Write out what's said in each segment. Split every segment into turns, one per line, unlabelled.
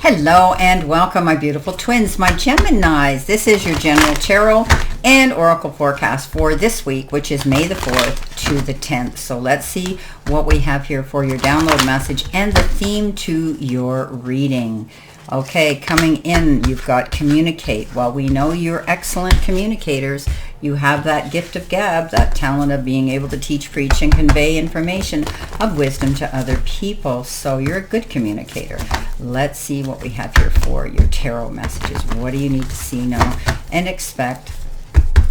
Hello and welcome, my beautiful twins, my Geminis. This is your general tarot and oracle forecast for this week, which is May the 4th to the 10th. So let's see what we have here for your download message and the theme to your reading. Okay, coming in, you've got communicate. Well, we know you're excellent communicators. You have that gift of gab, that talent of being able to teach, preach, and convey information of wisdom to other people. So you're a good communicator. Let's see what we have here for your tarot messages. What do you need to see, know, and expect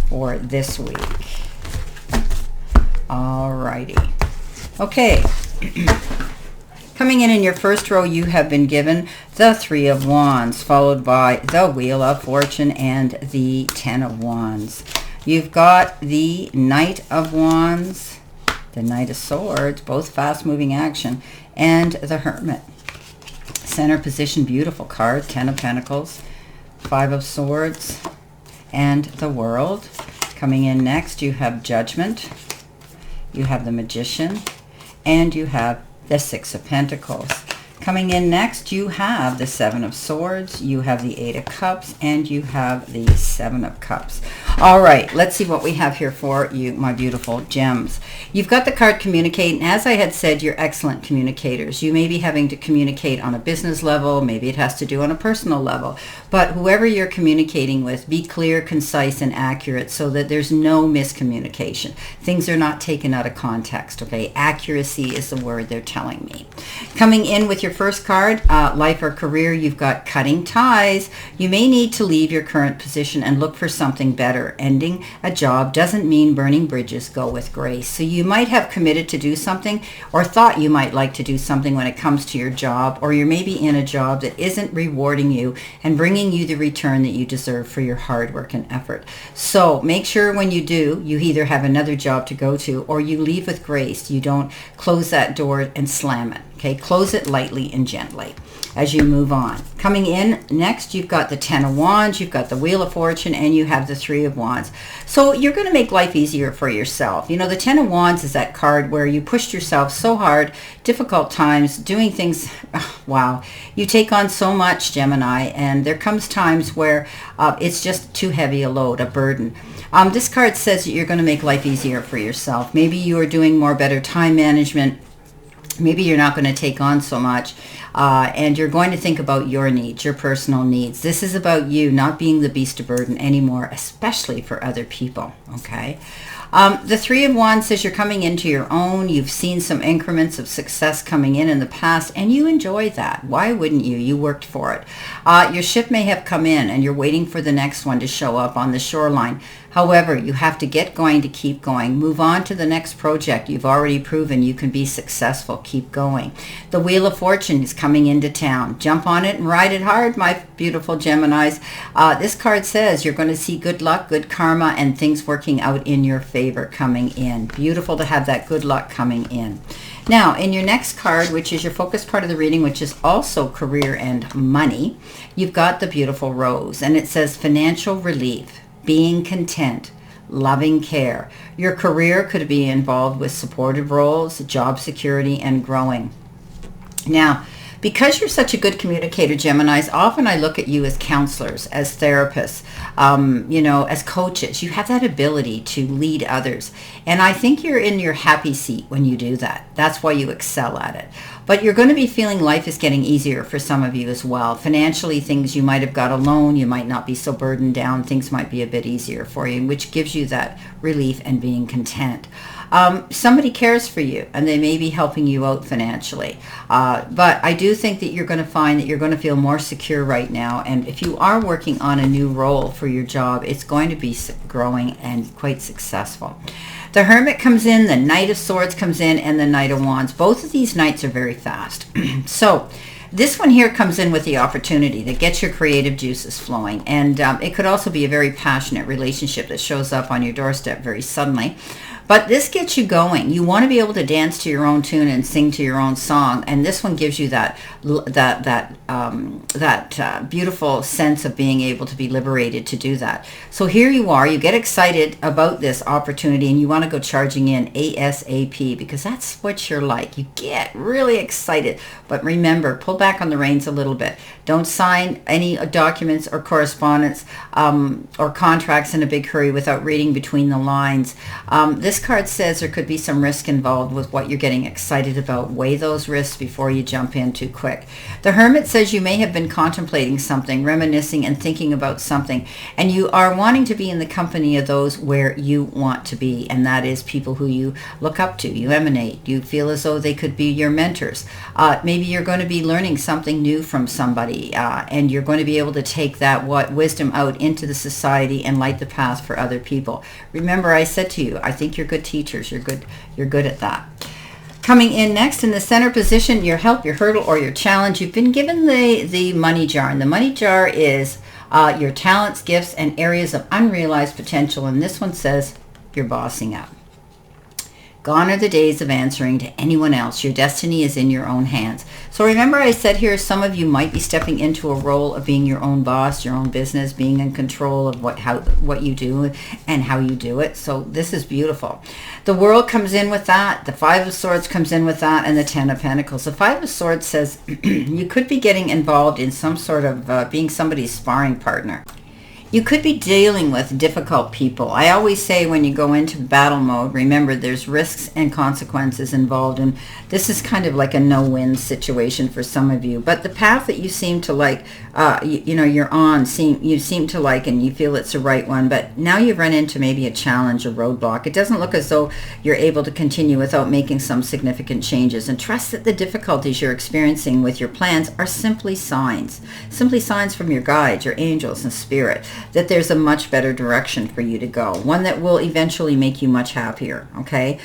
for this week? Alrighty. Okay. Coming in your first row, you have been given the Three of Wands, followed by the Wheel of Fortune and the Ten of Wands. You've got the Knight of Wands, the Knight of Swords, both fast-moving action, and the Hermit. Center position, beautiful card, Ten of Pentacles, Five of Swords, and the World. Coming in next, you have Judgment, you have the Magician, and you have the Six of Pentacles. Coming in next, you have the Seven of Swords, you have the Eight of Cups, and you have the Seven of Cups. All right, let's see what we have here for you, my beautiful gems. You've got the card Communicate, and as I had said, you're excellent communicators. You may be having to communicate on a business level, maybe it has to do on a personal level, but whoever you're communicating with, be clear, concise, and accurate so that there's no miscommunication. Things are not taken out of context, okay? Accuracy is the word they're telling me. Coming in with your first card, life or career, you've got cutting ties. You may need to leave your current position and look for something better. Ending a job doesn't mean burning bridges. Go with grace. So you might have committed to do something or thought you might like to do something when it comes to your job, or you're maybe in a job that isn't rewarding you and bringing you the return that you deserve for your hard work and effort. So make sure when you do, you either have another job to go to or you leave with grace. You don't close that door and slam it. Okay, close it lightly and gently as you move on. Coming in next, you've got the Ten of Wands, you've got the Wheel of Fortune, and you have the Three of Wands. So you're going to make life easier for yourself. You know, the Ten of Wands is that card where you pushed yourself so hard, difficult times, doing things, wow. You take on so much, Gemini, and there comes times where it's just too heavy a load, a burden. This card says that you're going to make life easier for yourself. Maybe you are doing better time management. Maybe you're not going to take on so much, and you're going to think about your needs, your personal needs. This is about you not being the beast of burden anymore, especially for other people, okay? The Three of Wands says you're coming into your own. You've seen some increments of success coming in the past, and you enjoy that. Why wouldn't you? You worked for it. Your ship may have come in, and you're waiting for the next one to show up on the shoreline. However, you have to get going to keep going. Move on to the next project. You've already proven you can be successful. Keep going. The Wheel of Fortune is coming into town. Jump on it and ride it hard, my beautiful Geminis. This card says you're going to see good luck, good karma, and things working out in your favor coming in. Beautiful to have that good luck coming in. Now, in your next card, which is your focus part of the reading, which is also career and money, you've got the beautiful Rose, and it says financial relief, being content, loving care. Your career could be involved with supportive roles, job security, and growing. Now, because you're such a good communicator, Geminis, often I look at you as counselors, as therapists, as coaches. You have that ability to lead others. And I think you're in your happy seat when you do that. That's why you excel at it. But you're going to be feeling life is getting easier for some of you as well. Financially, things you might have got a loan, you might not be so burdened down. Things might be a bit easier for you, which gives you that relief and being content. Somebody cares for you, and they may be helping you out financially. But I do think that you're going to find that you're going to feel more secure right now. And if you are working on a new role for your job, it's going to be growing and quite successful. The Hermit comes in, the Knight of Swords comes in, and the Knight of Wands. Both of these knights are very fast. So this one here comes in with the opportunity that gets your creative juices flowing. And it could also be a very passionate relationship that shows up on your doorstep very suddenly. But this gets you going. You want to be able to dance to your own tune and sing to your own song, and this one gives you that beautiful sense of being able to be liberated to do that. So here you are. You get excited about this opportunity, and you want to go charging in ASAP, because that's what you're like. You get really excited. But remember, pull back on the reins a little bit. Don't sign any documents or correspondence or contracts in a big hurry without reading between the lines. This card says there could be some risk involved with what you're getting excited about. Weigh those risks before you jump in too quick. The Hermit says you may have been contemplating something, reminiscing and thinking about something, and you are wanting to be in the company of those where you want to be, and that is people who you look up to, you emanate, you feel as though they could be your mentors. Maybe you're going to be learning something new from somebody, and you're going to be able to take that wisdom out into the society and light the path for other people. Remember, I said to you, I think you're good teachers. You're good at that. Coming in next in the center position, your help, your hurdle, or your challenge. You've been given the money jar, and the money jar is your talents, gifts, and areas of unrealized potential. And this one says you're bossing up. Gone are the days of answering to anyone else. Your destiny is in your own hands. So remember, I said here, some of you might be stepping into a role of being your own boss, your own business, being in control of what you do and how you do it. So this is beautiful. The World comes in with that. The Five of Swords comes in with that, and the Ten of Pentacles. The Five of Swords says you could be getting involved in some sort of being somebody's sparring partner. You could be dealing with difficult people. I always say when you go into battle mode, remember there's risks and consequences involved, and this is kind of like a no-win situation for some of you. But the path that you seem to like, you're on, you seem to like, and you feel it's the right one, but now you've run into maybe a challenge, a roadblock. It doesn't look as though you're able to continue without making some significant changes, and trust that the difficulties you're experiencing with your plans are simply signs from your guides, your angels, and spirit, that there's a much better direction for you to go, one that will eventually make you much happier, okay?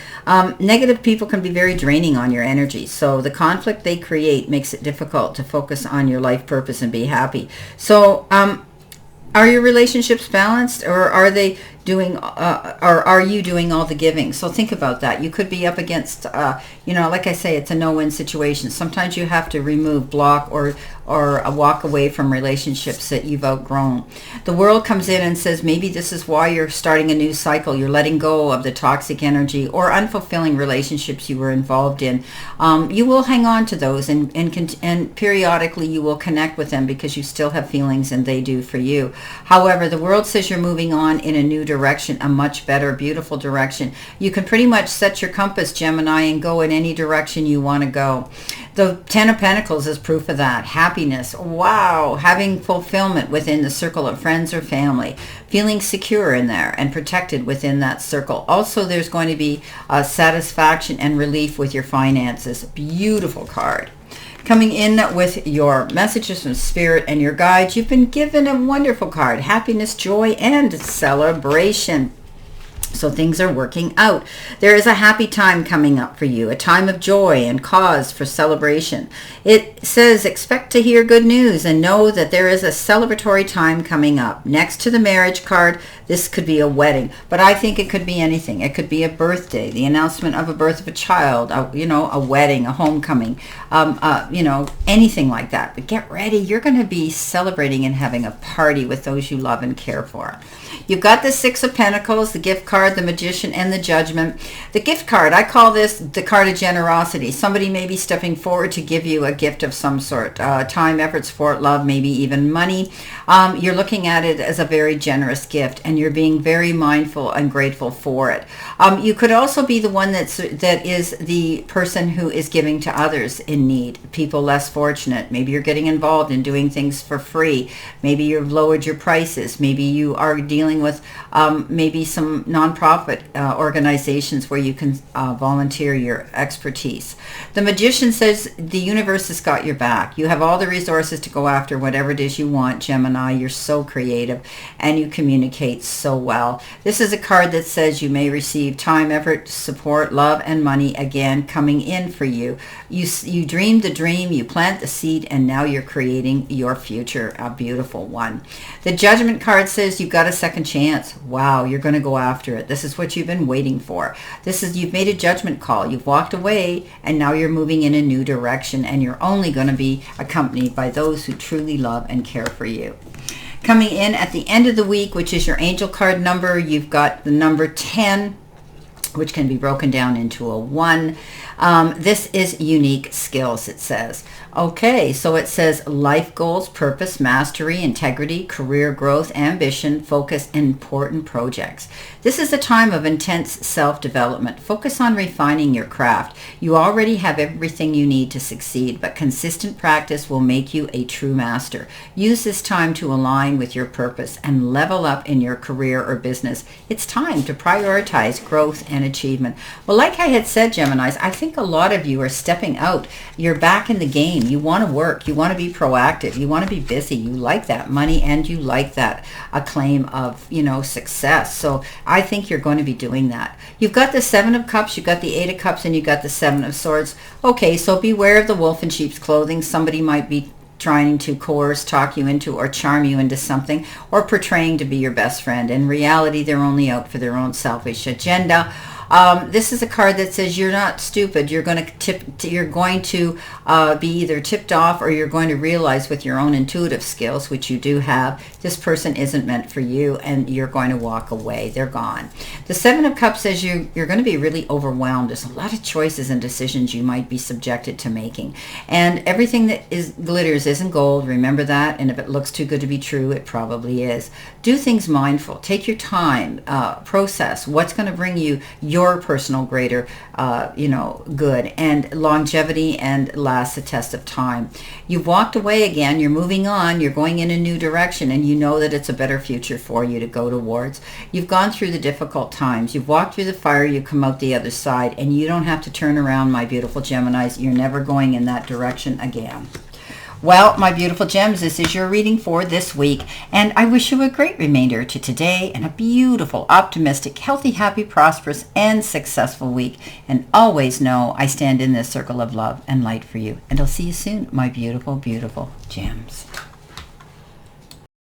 Negative people can be very draining on your energy, so the conflict they create makes it difficult to focus on your life purpose and be happy. So are your relationships balanced, or are they doing, or are you doing all the giving? So think about that. You could be up against, like I say, it's a no-win situation. Sometimes you have to remove, block, or walk away from relationships that you've outgrown. The World comes in and says maybe this is why you're starting a new cycle. You're letting go of the toxic energy or unfulfilling relationships you were involved in. You will hang on to those, and periodically you will connect with them because you still have feelings and they do for you. However, the World says you're moving on in a new direction, a much better, beautiful direction. You can pretty much set your compass, Gemini, and go in any direction you want to go. The Ten of Pentacles is proof of that. Happiness, wow, having fulfillment within the circle of friends or family, feeling secure in there and protected within that circle. Also, there's going to be satisfaction and relief with your finances. Beautiful card. Coming in with your messages from Spirit and your guides, you've been given a wonderful card, happiness, joy, and celebration. So things are working out. There is a happy time coming up for you, a time of joy and cause for celebration. It says expect to hear good news and know that there is a celebratory time coming up. Next to the marriage card, this could be a wedding, but I think it could be anything. It could be a birthday, the announcement of a birth of a child, a wedding, a homecoming, anything like that. But get ready. You're going to be celebrating and having a party with those you love and care for. You've got the Six of Pentacles, the gift card, the Magician, and the Judgment. The gift card, I call this the card of generosity. Somebody may be stepping forward to give you a gift of some sort. Time, effort, support, love, maybe even money. You're looking at it as a very generous gift, and you're being very mindful and grateful for it. You could also be the one that is the person who is giving to others in need, people less fortunate. Maybe you're getting involved in doing things for free. Maybe you've lowered your prices. Maybe you are dealing with maybe some nonprofit organizations where you can volunteer your expertise. The Magician says the universe has got got your back. You have all the resources to go after whatever it is you want, Gemini. You're so creative and you communicate so well. This is a card that says you may receive time, effort, support, love, and money again coming in for you. You dreamed the dream, you plant the seed, and now you're creating your future, a beautiful one. The Judgment card says you've got a second chance. Wow, you're going to go after it. This is what you've been waiting for. You've made a judgment call. You've walked away, and now you're moving in a new direction, and you're only going to be accompanied by those who truly love and care for you. Coming in at the end of the week, which is your angel card number, you've got the number 10, which can be broken down into a 1. This is unique skills, it says. Okay, so it says life goals, purpose, mastery, integrity, career growth, ambition, focus, and important projects. This is a time of intense self-development. Focus on refining your craft. You already have everything you need to succeed, but consistent practice will make you a true master. Use this time to align with your purpose and level up in your career or business. It's time to prioritize growth and achievement. Well, like I had said, Geminis, I think a lot of you are stepping out. You're back in the game. You want to work. You want to be proactive. You want to be busy. You like that money and you like that acclaim of, success. So I think you're going to be doing that. You've got the 7 of Cups, you've got the 8 of Cups, and you've got the 7 of Swords. Okay, so beware of the wolf in sheep's clothing. Somebody might be trying to coerce, talk you into, or charm you into something, or portraying to be your best friend. In reality, they're only out for their own selfish agenda. This is a card that says you're not stupid. You're going to be either tipped off, or you're going to realize with your own intuitive skills, which you do have, this person isn't meant for you, and you're going to walk away. They're gone. The 7 of Cups says you're going to be really overwhelmed. There's a lot of choices and decisions you might be subjected to making, and everything that glitters isn't gold. Remember that. And if it looks too good to be true, it probably is. Do things mindful. Take your time. Process what's going to bring you your personal greater good, and longevity, and last the test of time. You've walked away again. You're moving on. You're going in a new direction, and you know that it's a better future for you to go towards. You've gone through the difficult times. You've walked through the fire. You come out the other side, and you don't have to turn around, my beautiful Geminis. You're never going in that direction again. Well, my beautiful gems, this is your reading for this week, and I wish you a great remainder to today and a beautiful, optimistic, healthy, happy, prosperous, and successful week. And always know I stand in this circle of love and light for you. And I'll see you soon, my beautiful, beautiful gems.